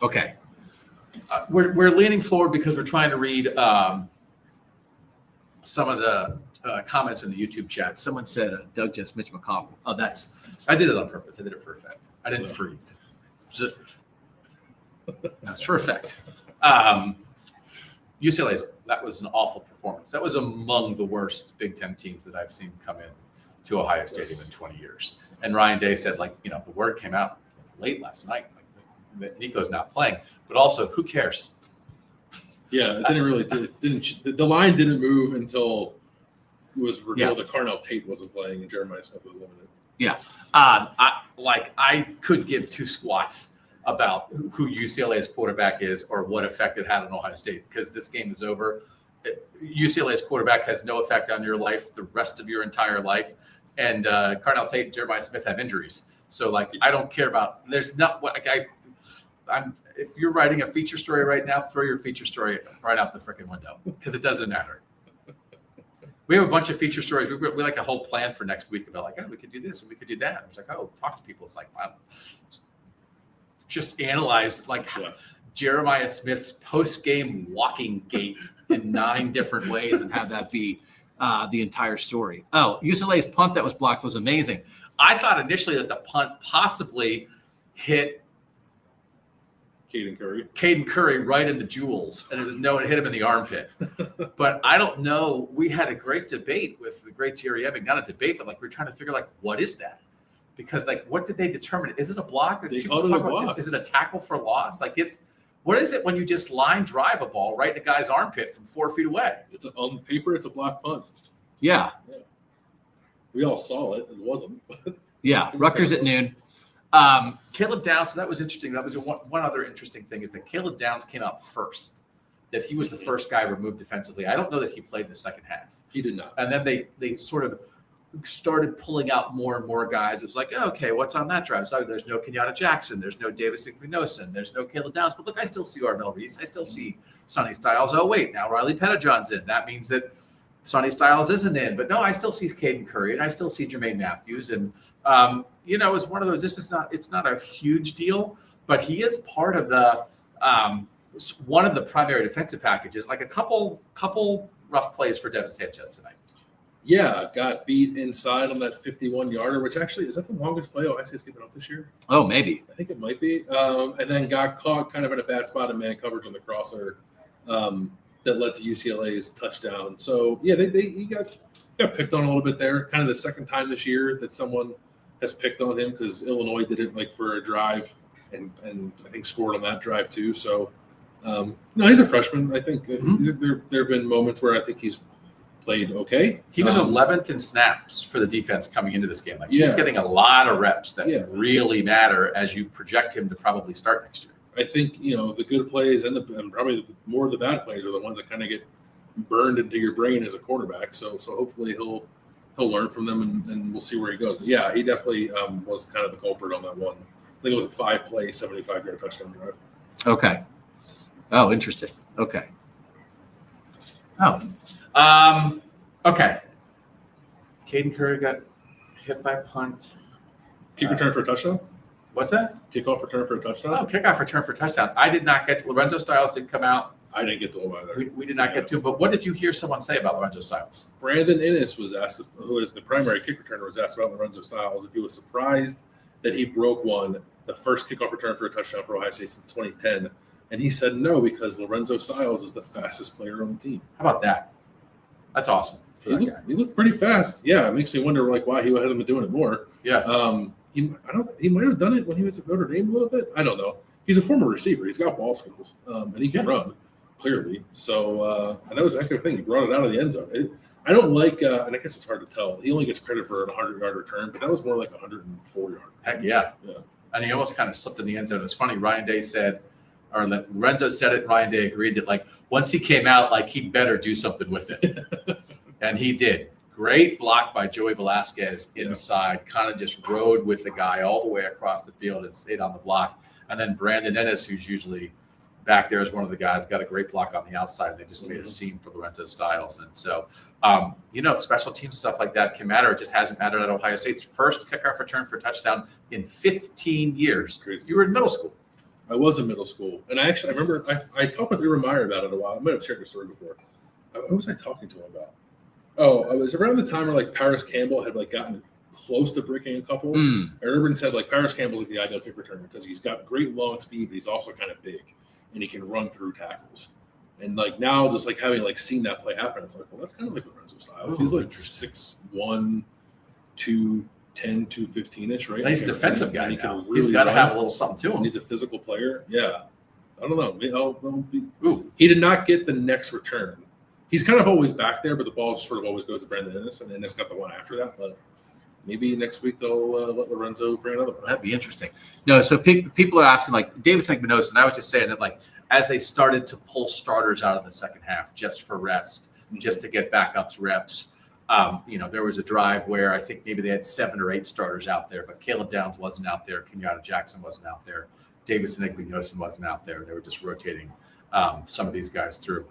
okay. We're leaning forward because we're trying to read some of the comments in the YouTube chat. Someone said Doug just Mitch McConnell. Oh, I did it on purpose. I did it for effect. I didn't freeze. That's for effect. that was an awful performance. That was among the worst Big Ten teams that I've seen come in to Ohio Stadium in 20 years. And Ryan Day said, like, the word came out late last night, like that Nico's not playing, but also who cares? Yeah, it didn't the line didn't move until it was revealed that Carnell Tate wasn't playing and Jeremiah Smith was limited. Yeah. I could give two squats about who UCLA's quarterback is or what effect it had on Ohio State, because this game is over. UCLA's quarterback has no effect on your life the rest of your entire life. And Carnell Tate and Jeremiah Smith have injuries. So, like, I don't care about – there's not – if you're writing a feature story right now, throw your feature story right out the freaking window, because it doesn't matter. We have a bunch of feature stories. We like a whole plan for next week about, like, oh, we could do this and we could do that. It's like, oh, talk to people. It's like, wow. Just analyze, like, Jeremiah Smith's post-game walking gait in 9 different ways and have that be the entire story. Oh, UCLA's punt that was blocked was amazing. I thought initially that the punt possibly hit Caden Curry right in the jewels, and it hit him in the armpit. But I don't know. We had a great debate with the great Jerry Ebbing, not a debate, but like we're trying to figure like, what is that? Because like, what did they determine? Is it a block? They called it a block. Is it a tackle for loss? Like, what is it when you just line drive a ball right in a guy's armpit from 4 feet away? On paper, it's a block punt. Yeah. We all saw it. It wasn't. Yeah. Rutgers at noon. Caleb Downs, so that was interesting. That was one other interesting thing is that Caleb Downs came out first, that he was the first guy removed defensively. I don't know that he played the second half. He did not. And then they sort of started pulling out more and more guys. It was like, oh, okay, what's on that drive? So there's no Kenyatta Jackson. There's no Davis Ignosin. There's no Caleb Downs. But look, I still see Armel Reese. I still see Sonny Styles. Oh, wait, now Riley Pettijohn's in. That means that Sonny Styles isn't in. But no, I still see Caden Curry, and I still see Jermaine Matthews. And, it's one of those, it's not a huge deal, but he is part of the one of the primary defensive packages, like a couple rough plays for Devin Sanchez tonight. Yeah, got beat inside on that 51-yarder, which actually, is that the longest play Ohio State's given up this year? Oh, maybe. I think it might be. And then got caught kind of in a bad spot in man coverage on the crosser that led to UCLA's touchdown. So, yeah, he got picked on a little bit there. Kind of the second time this year that someone has picked on him, because Illinois did it like for a drive and I think scored on that drive too. So, he's a freshman. I think there have been moments where I think he's played okay. He was 11th in snaps for the defense coming into this game. Like he's getting a lot of reps that really matter as you project him to probably start next year. I think, the good plays and probably more of the bad plays are the ones that kind of get burned into your brain as a quarterback. So hopefully he'll learn from them and we'll see where he goes. But yeah, he definitely was kind of the culprit on that one. I think it was a 5-play, 75-yard touchdown drive. Okay. Oh, interesting. Okay. Oh. Okay. Caden Curry got hit by a punt. Kick return for a touchdown? What's that? Kickoff return for a touchdown? Oh, kickoff return for a touchdown. I did not get to Lorenzo Styles didn't come out. I didn't get to him either. We did not get to him. But what did you hear someone say about Lorenzo Styles? Brandon Innes was asked, who is the primary kick returner, was asked about Lorenzo Styles if he was surprised that he broke the first kickoff return for a touchdown for Ohio State since 2010. And he said no, because Lorenzo Styles is the fastest player on the team. How about that? That's awesome. He looked pretty fast. Yeah, it makes me wonder why he hasn't been doing it more. Yeah. He might have done it when he was at Notre Dame a little bit. I don't know. He's a former receiver. He's got ball skills, and he can run clearly. So, and that was that kind of thing. He brought it out of the end zone. I don't like, and I guess it's hard to tell. He only gets credit for an 100-yard return, but that was more like a 104-yard. Heck yeah. And he almost kind of slipped in the end zone. It's funny. Ryan Day said, or Lorenzo said it, and Ryan Day agreed that like once he came out, like he better do something with it, and he did. Great block by Joey Velasquez inside, kind of just rode with the guy all the way across the field and stayed on the block. And then Brandon Ennis, who's usually back there as one of the guys, got a great block on the outside. And they just made a seam for Lorenzo Styles. And so, special team stuff like that can matter. It just hasn't mattered at Ohio State's first kickoff return for a touchdown in 15 years. Crazy. You were in middle school. I was in middle school. And I remember I talked with Ira Meyer about it a while. I might have shared the story before. What was I talking to him about? Oh, it was around the time where Paris Campbell had gotten close to breaking a couple. I remember he said Paris Campbell's the ideal kick returner because he's got great long speed, but he's also kind of big and he can run through tackles. And like now, just like having like seen that play happen, it's like, well, that's kind of like Lorenzo Styles. He's like 6'1", 210, 215-ish, right? And he's a defensive guy he now. can really He's got to run. have a little something to And him. he's a physical player. Yeah. I don't know. Ooh, He did not get the next return. He's kind of always back there, but the ball sort of always goes to Brandon Ennis, and Ennis got the one after that. But maybe next week they'll let Lorenzo bring another one. that'd be interesting. No, so people are asking, like, Davis McMinosa, and I was just saying that, like, as they started to pull starters out of the second half just for rest, just to get backups reps, there was a drive where I think maybe they had 7 or 8 starters out there, but Caleb Downs wasn't out there. Kenyatta Jackson wasn't out there. Davis Igbenogson wasn't out there. They were just rotating some of these guys through.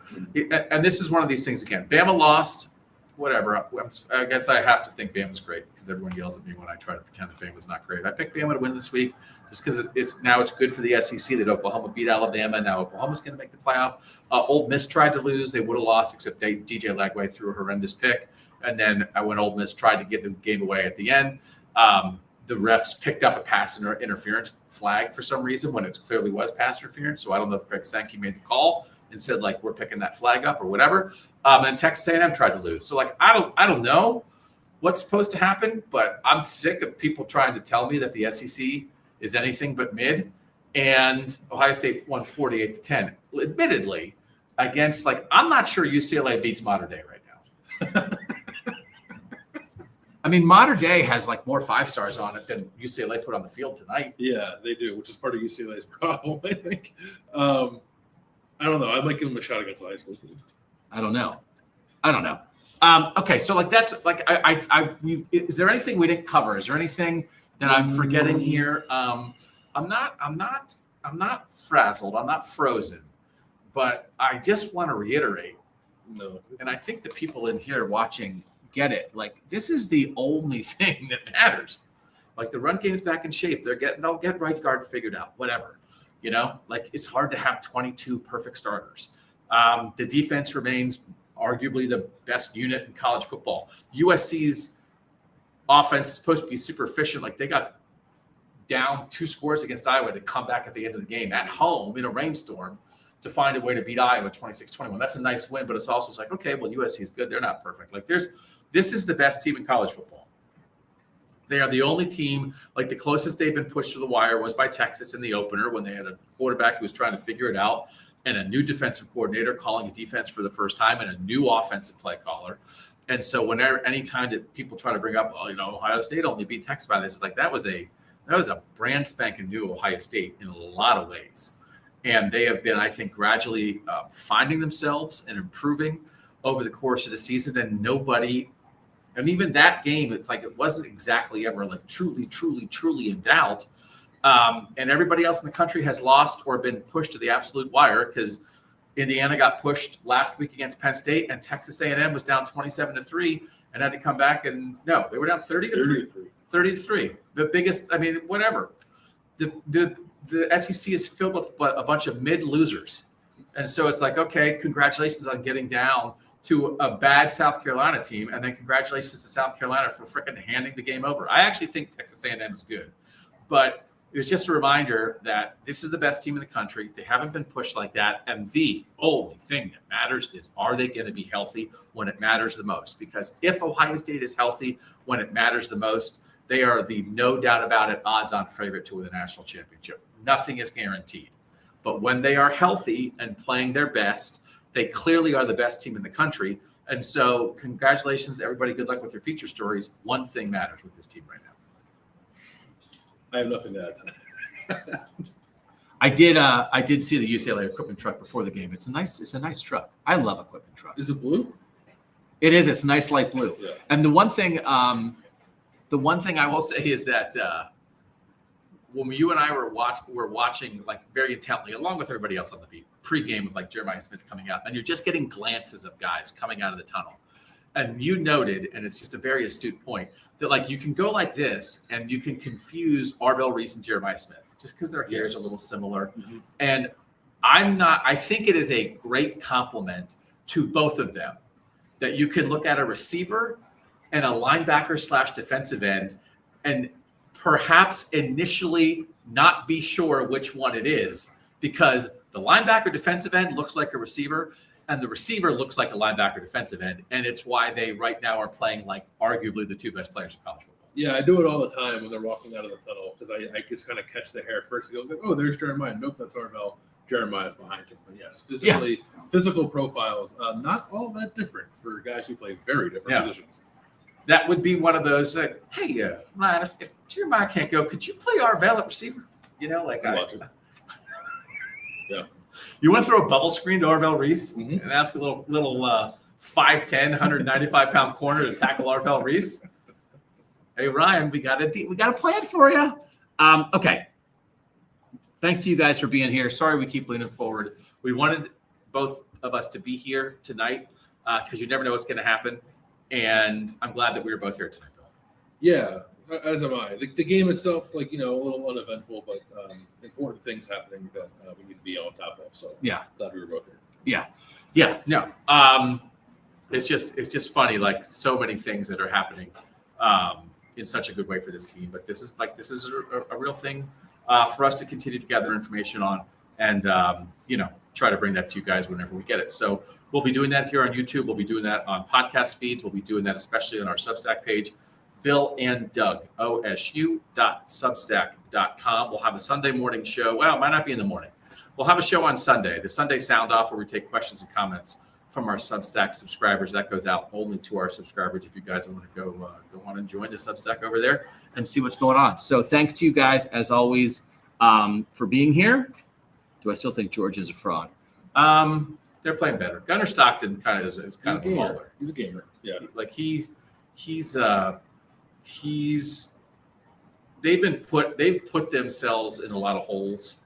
And this is one of these things, again, Bama lost, whatever. I guess I have to think Bama's great because everyone yells at me when I try to pretend that Bama's not great. I picked Bama to win this week just because it's good for the SEC that Oklahoma beat Alabama. Now Oklahoma's going to make the playoff. Ole Miss tried to lose. They would have lost, except DJ Lagway threw a horrendous pick. And then when Ole Miss tried to give the game away at the end, the refs picked up a pass interference flag for some reason when it clearly was pass interference. So I don't know if Greg Sankey made the call and said, like, we're picking that flag up or whatever. And Texas A&M tried to lose. So, like, I don't know what's supposed to happen, but I'm sick of people trying to tell me that the SEC is anything but mid. And Ohio State won 48-10, admittedly, against, like, I'm not sure UCLA beats Mater Dei right now. I mean, Mater Dei has like more 5-stars on it than UCLA put on the field tonight. Yeah, they do, which is part of UCLA's problem, I think. I don't know. I might give them a shot against the high school team. I don't know. Okay, so like that's like is there anything we didn't cover? Is there anything that I'm forgetting here? I'm not frazzled. I'm not frozen, but I just want to reiterate. No, and I think the people in here watching get it. Like, this is the only thing that matters. Like, the run game's back in shape. They'll get right guard figured out. Whatever, Like, it's hard to have 22 perfect starters. The defense remains arguably the best unit in college football. USC's offense is supposed to be super efficient. Like, they got down 2 scores against Iowa to come back at the end of the game at home in a rainstorm to find a way to beat Iowa 26-21. That's a nice win, but it's also like, okay, well, USC is good. They're not perfect. Like, this is the best team in college football. They are the only team, like, the closest they've been pushed to the wire was by Texas in the opener when they had a quarterback who was trying to figure it out and a new defensive coordinator calling a defense for the first time and a new offensive play caller. And so anytime that people try to bring up, Ohio State only beat Texas by this, it's like that was a brand spanking new Ohio State in a lot of ways. And they have been, I think, gradually finding themselves and improving over the course of the season. And even that game, it's like it wasn't exactly ever like truly, truly, truly in doubt. And everybody else in the country has lost or been pushed to the absolute wire because Indiana got pushed last week against Penn State, and Texas A&M was down 27-3 and had to come back. And no, they were down 30-3. 30-3. The biggest. I mean, whatever. The SEC is filled with a bunch of mid losers, and so it's like, okay, congratulations on getting down to a bad South Carolina team, and then congratulations to South Carolina for freaking handing the game over. I actually think Texas A&M is good, but it was just a reminder that this is the best team in the country. They haven't been pushed like that, and the only thing that matters is, are they going to be healthy when it matters the most? Because if Ohio State is healthy when it matters the most, they are the no doubt about it odds-on favorite to win the national championship. Nothing is guaranteed, but when they are healthy and playing their best, they clearly are the best team in the country. And so congratulations, everybody. Good luck with your feature stories. One thing matters with this team right now. I have nothing to add to that. I did see the UCLA equipment truck before the game. It's a nice truck. I love equipment trucks. Is it blue? It is. It's nice light blue. Yeah. And the one thing I will say is that when you and I were watching like very intently, along with everybody else on the beat, pregame with like Jeremiah Smith coming out, and you're just getting glances of guys coming out of the tunnel. And you noted, and it's just a very astute point, that like you can go like this and you can confuse Arvell Reese and Jeremiah Smith just because their hair is a little similar. Mm-hmm. And I think it is a great compliment to both of them that you can look at a receiver and a linebacker / defensive end and perhaps initially not be sure which one it is because The linebacker defensive end looks like a receiver, and the receiver looks like a linebacker defensive end. And it's why they right now are playing like arguably the two best players in college football. Yeah, I do it all the time when they're walking out of the tunnel because I just kind of catch the hair first and go, oh, there's Jeremiah. Nope, that's Arvell. Jeremiah's behind him. But yes, physical profiles, not all that different for guys who play very different positions. That would be one of those, hey, man, if Jeremiah can't go, could you play Arvell at receiver? You know, like yeah. You want to throw a bubble screen to Arvell Reese and ask a little 5'10", 195-pound corner to tackle Arvell Reese? Hey, Ryan, we got a plan for you. Okay. Thanks to you guys for being here. Sorry we keep leaning forward. We wanted both of us to be here tonight because you never know what's going to happen. And I'm glad that we were both here tonight, Bill. Yeah, as am I. The game itself, a little uneventful, but important things happening that we need to be on top of. So glad we were both here. Yeah. No. It's just funny, like so many things that are happening in such a good way for this team. But this is a real thing for us to continue to gather information on and try to bring that to you guys whenever we get it. So we'll be doing that here on YouTube. We'll be doing that on podcast feeds. We'll be doing that especially on our Substack page, Bill and Doug, osu.substack.com. We'll have a Sunday morning show. Well, it might not be in the morning. We'll have a show on Sunday, the Sunday Sound Off, where we take questions and comments from our Substack subscribers. That goes out only to our subscribers. If you guys want to go on and join the Substack over there and see what's going on. So thanks to you guys, as always, for being here. Do I still think George is a fraud? They're playing better. Gunnar Stockton kind of is kind of a baller. He's a gamer. Yeah. Like they've put themselves in a lot of holes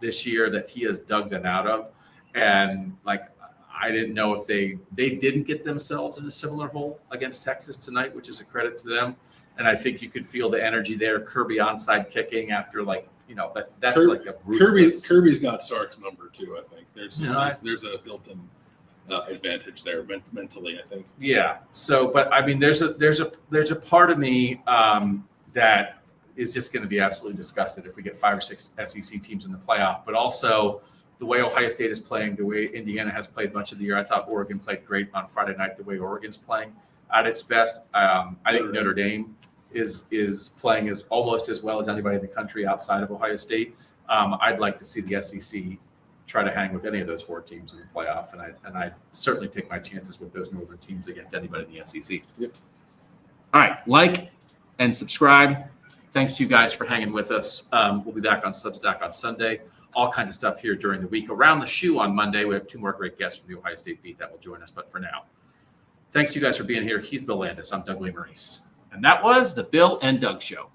this year that he has dug them out of. And I didn't know if they didn't get themselves in a similar hole against Texas tonight, which is a credit to them. And I think you could feel the energy there. Kirby onside kicking after that's like a ruthless. Kirby's got Sark's number too. I think there's a built-in advantage there mentally. I think. Yeah. So, but I mean, there's a part of me that is just going to be absolutely disgusted if we get 5 or 6 SEC teams in the playoff. But also the way Ohio State is playing, the way Indiana has played much of the year. I thought Oregon played great on Friday night. The way Oregon's playing at its best. I think Notre Dame is playing as almost as well as anybody in the country outside of Ohio State. I'd like to see the SEC try to hang with any of those 4 teams in the playoff, and I certainly take my chances with those northern teams against anybody in the SEC. Yep. All right, like and subscribe. Thanks to you guys for hanging with us. We'll be back on Substack on Sunday. All kinds of stuff here during the week. Around the Shoe on Monday, we have 2 more great guests from the Ohio State beat that will join us. But for now, thanks to you guys for being here. He's Bill Landis. I'm Doug Lesmerises. And that was the Bill and Doug Show.